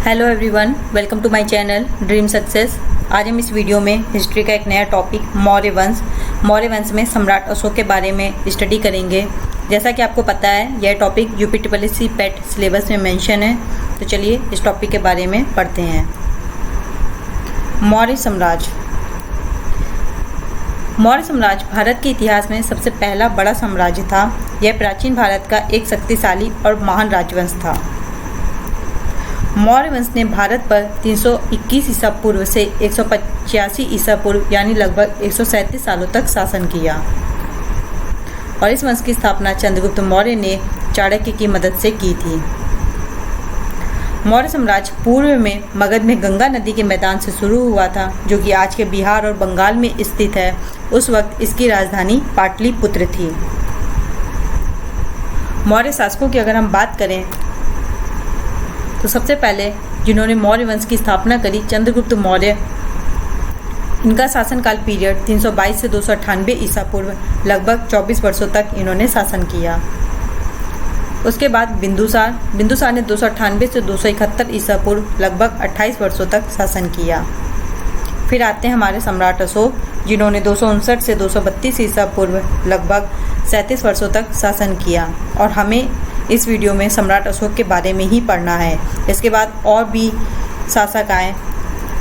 Hello everyone, welcome to my channel dream success. आज हम इस वीडियो में हिस्ट्री का एक नया टॉपिक मौर्य वंश में सम्राट अशोक के बारे में स्टडी करेंगे। जैसा कि आपको पता है, यह टॉपिक यूपीट्रिपलएससी पेट सिलेबस में मेंशन है। तो चलिए इस टॉपिक के बारे में पढ़ते हैं। मौर्य साम्राज्य भारत के इतिहास में सबसे पहला बड़ा साम्राज्य था। यह प्राचीन भारत का एक शक्तिशाली और महान राजवंश था। मौर्य वंश ने भारत पर 321 ईसा पूर्व से 185 ईसा पूर्व यानी लगभग 137 सालों तक शासन किया और इस वंश की स्थापना चंद्रगुप्त मौर्य ने चाणक्य की मदद से की थी। मौर्य साम्राज्य पूर्व में मगध में गंगा नदी के मैदान से शुरू हुआ था, जो कि आज के बिहार और बंगाल में स्थित है। उस वक्त इसकी राजधानी पाटलिपुत्र थी। मौर्य शासकों की अगर हम बात करें तो सबसे पहले जिन्होंने मौर्य वंश की स्थापना करी, चंद्रगुप्त मौर्य। इनका शासनकाल पीरियड 322 से 298 ईसा पूर्व, लगभग 24 वर्षों तक इन्होंने शासन किया। उसके बाद बिंदुसार ने 298 से 271 ईसा पूर्व, लगभग 28 वर्षों तक शासन किया। फिर आते हैं हमारे सम्राट अशोक, जिन्होंने 259 से 232 ईसा पूर्व, लगभग 37 वर्षों तक शासन किया। और हमें इस वीडियो में सम्राट अशोक के बारे में ही पढ़ना है। इसके बाद और भी शासक आए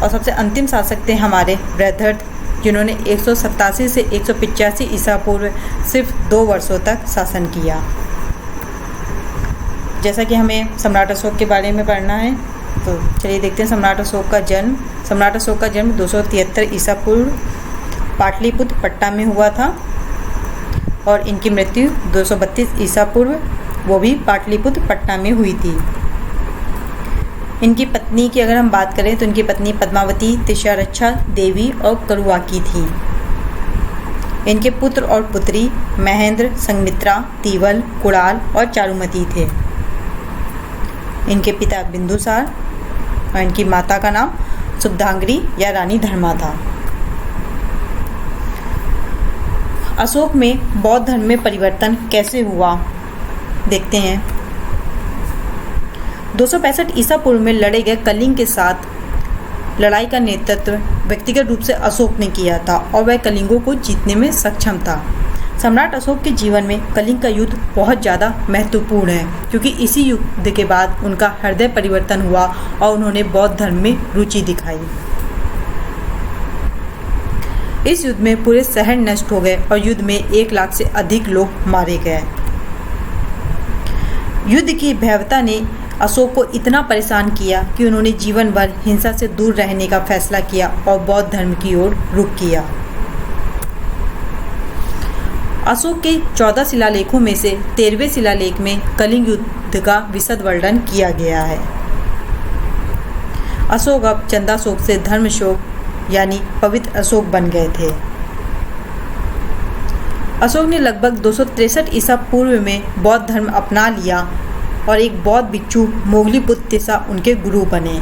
और सबसे अंतिम शासक थे हमारे बृहद्रथ, जिन्होंने 187 से 185 ईसा पूर्व सिर्फ 2 वर्षों तक शासन किया। जैसा कि हमें सम्राट अशोक के बारे में पढ़ना है, तो चलिए देखते हैं सम्राट अशोक का जन्म। सम्राट अशोक का जन्म 273 ईसा पूर्व पाटलिपुत्र पट्टा में हुआ था और इनकी मृत्यु 232 ईसा पूर्व, वो भी पाटलिपुत्र पटना में हुई थी। इनकी पत्नी की अगर हम बात करें तो इनकी पत्नी पद्मावती, तिष्यारक्षा देवी और करुवाकी थी। इनके पुत्र और पुत्री महेंद्र, संघमित्रा, तीवल, कुणाल और चारुमती थे। इनके पिता बिंदुसार और इनकी माता का नाम शुभदांगरी या रानी धर्मा था। अशोक में बौद्ध धर्म में परिवर्तन कैसे हुआ देखते हैं। 265 ईसा पूर्व में लड़े गए कलिंग के साथ लड़ाई का नेतृत्व व्यक्तिगत रूप से अशोक ने किया था और वह कलिंगों को जीतने में सक्षम था। सम्राट अशोक के जीवन में कलिंग का युद्ध बहुत ज़्यादा महत्वपूर्ण है, क्योंकि इसी युद्ध के बाद उनका हृदय परिवर्तन हुआ और उन्होंने बौद्ध धर्म में रुचि दिखाई। इस युद्ध में पूरे शहर नष्ट हो गए और युद्ध में 1 लाख से अधिक लोग मारे गए। युद्ध की भयावहता ने अशोक को इतना परेशान किया कि उन्होंने जीवन भर हिंसा से दूर रहने का फैसला किया और बौद्ध धर्म की ओर रुख किया। अशोक के 14 शिलालेखों में से 13वें शिलालेख में कलिंग युद्ध का विशद वर्णन किया गया है। अशोक अब चंदाशोक से धर्मशोक यानी पवित्र अशोक बन गए थे। अशोक ने लगभग 263 ईसा पूर्व में बौद्ध धर्म अपना लिया और एक बौद्ध भिक्षु मोगलीपुत्र तिस्सा उनके गुरु बने।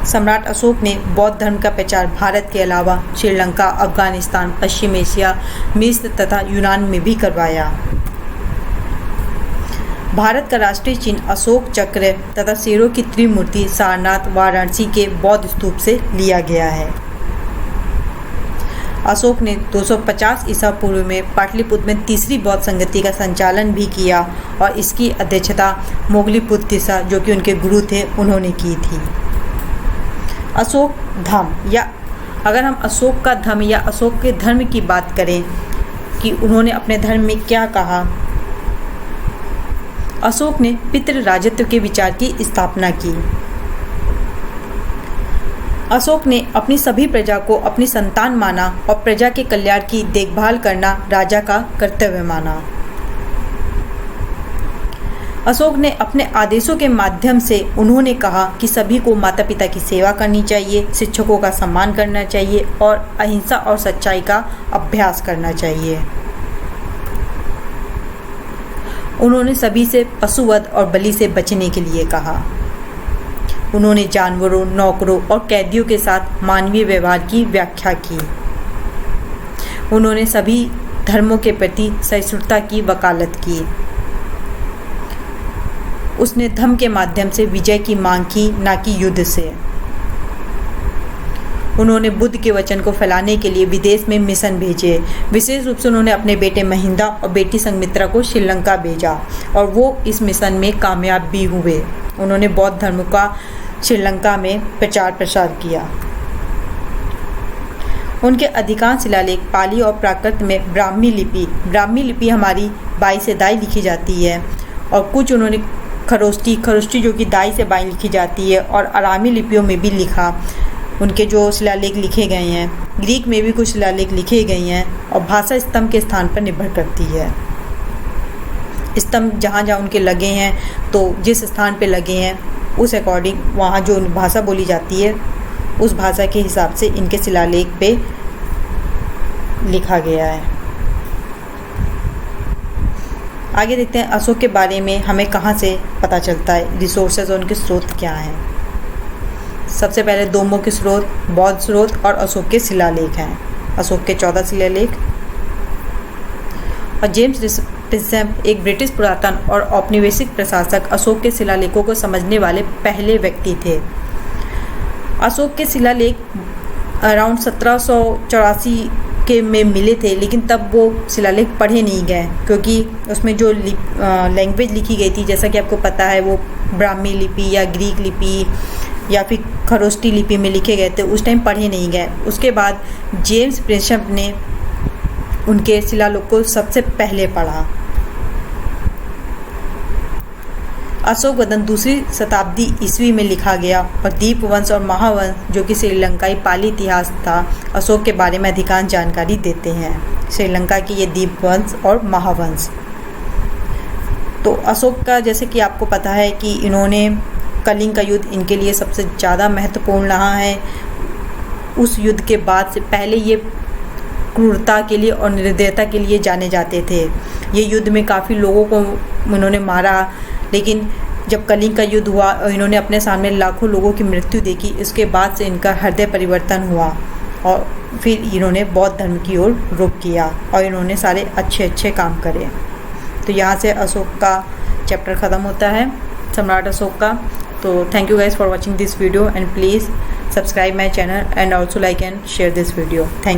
सम्राट अशोक ने बौद्ध धर्म का प्रचार भारत के अलावा श्रीलंका, अफगानिस्तान, पश्चिम एशिया, मिस्र तथा यूनान में भी करवाया। भारत का राष्ट्रीय चिन्ह अशोक चक्र तथा शेरों की त्रिमूर्ति सारनाथ, वाराणसी के बौद्ध स्तूप से लिया गया है। अशोक ने 250 ईसा पूर्व में पाटलिपुत्र में तीसरी बौद्ध संगति का संचालन भी किया और इसकी अध्यक्षता मोगलीपुत्र तिस्सा, जो कि उनके गुरु थे, उन्होंने की थी। अशोक धर्म, या अगर हम अशोक का धर्म या अशोक के धर्म की बात करें कि उन्होंने अपने धर्म में क्या कहा, अशोक ने पितृ राजत्व के विचार की स्थापना की। अशोक ने अपनी सभी प्रजा को अपनी संतान माना और प्रजा के कल्याण की देखभाल करना राजा का कर्तव्य माना। अशोक ने अपने आदेशों के माध्यम से उन्होंने कहा कि सभी को माता पिता की सेवा करनी चाहिए, शिक्षकों का सम्मान करना चाहिए और अहिंसा और सच्चाई का अभ्यास करना चाहिए। उन्होंने सभी से पशुवध और बलि से बचने के लिए कहा। उन्होंने जानवरों, नौकरों और कैदियों के साथ मानवीय व्यवहार की व्याख्या की। उन्होंने सभी धर्मों के प्रति सहिष्णुता की वकालत की। उसने धम्म के माध्यम से विजय की मांग की, ना कि युद्ध से। उन्होंने बुद्ध के वचन को फैलाने के लिए विदेश में मिशन भेजे। विशेष रूप से उन्होंने अपने बेटे महिंदा और बेटी संघमित्रा को श्रीलंका भेजा और वो इस मिशन में कामयाब भी हुए। उन्होंने बौद्ध धर्म का श्रीलंका में प्रचार प्रसार किया। उनके अधिकांश शिलालेख पाली और प्राकृत में ब्राह्मी लिपि हमारी बाई से दाई लिखी जाती है, और कुछ उन्होंने खरोष्टी जो कि दाई से बाई लिखी जाती है, और अरामी लिपियों में भी लिखा। उनके जो शिलालेख लिखे गए हैं, ग्रीक में भी कुछ शिलालेख लिखे गए हैं, और भाषा स्तंभ के स्थान पर निर्भर करती है। स्तंभ जहाँ जहाँ उनके लगे हैं, तो जिस स्थान पे लगे हैं उस अकॉर्डिंग वहाँ जो भाषा बोली जाती है उस भाषा के हिसाब से इनके शिलालेख पे लिखा गया है। आगे देखते हैं अशोक के बारे में हमें कहाँ से पता चलता है, रिसोर्सेज और उनके स्रोत क्या हैं। सबसे पहले दो मुख्य स्रोत बौद्ध स्रोत और अशोक के शिलालेख हैं। अशोक के 14 शिलालेख। और जेम्स प्रिंसेप एक ब्रिटिश पुरातन और औपनिवेशिक प्रशासक अशोक के शिलालेखों को समझने वाले पहले व्यक्ति थे। अशोक के शिलालेख अराउंड 1784 के में मिले थे, लेकिन तब वो शिलालेख पढ़े नहीं गए क्योंकि उसमें जो लैंग्वेज लिखी गई थी, जैसा कि आपको पता है, वो ब्राह्मी लिपि या ग्रीक लिपि या फिर खरोष्टी लिपि में लिखे गए थे। उस टाइम पढ़े नहीं गए। उसके बाद जेम्स प्रिंसेप ने उनके शिलालेख को सबसे पहले पढ़ा। अशोक वदन 2वीं शताब्दी ईस्वी में लिखा गया और दीपवंश और महावंश जो कि श्रीलंकाई पाली इतिहास था, अशोक के बारे में अधिकांश जानकारी देते हैं। श्रीलंका की ये दीपवंश और महावंश। तो अशोक का जैसे कि आपको पता है कि इन्होंने कलिंग का युद्ध इनके लिए सबसे ज़्यादा महत्वपूर्ण रहा है। उस युद्ध के बाद से पहले ये क्रूरता के लिए और निर्दयता के लिए जाने जाते थे। ये युद्ध में काफ़ी लोगों को इन्होंने मारा, लेकिन जब कलिंग का युद्ध हुआ और इन्होंने अपने सामने लाखों लोगों की मृत्यु देखी, इसके बाद से इनका हृदय परिवर्तन हुआ और फिर इन्होंने बौद्ध धर्म की ओर रुख किया और इन्होंने सारे अच्छे काम करे। तो यहाँ से अशोक का चैप्टर ख़त्म होता है, सम्राट अशोक का। तो thank you guys for watching this video and please subscribe my channel and also like and share this video. Thank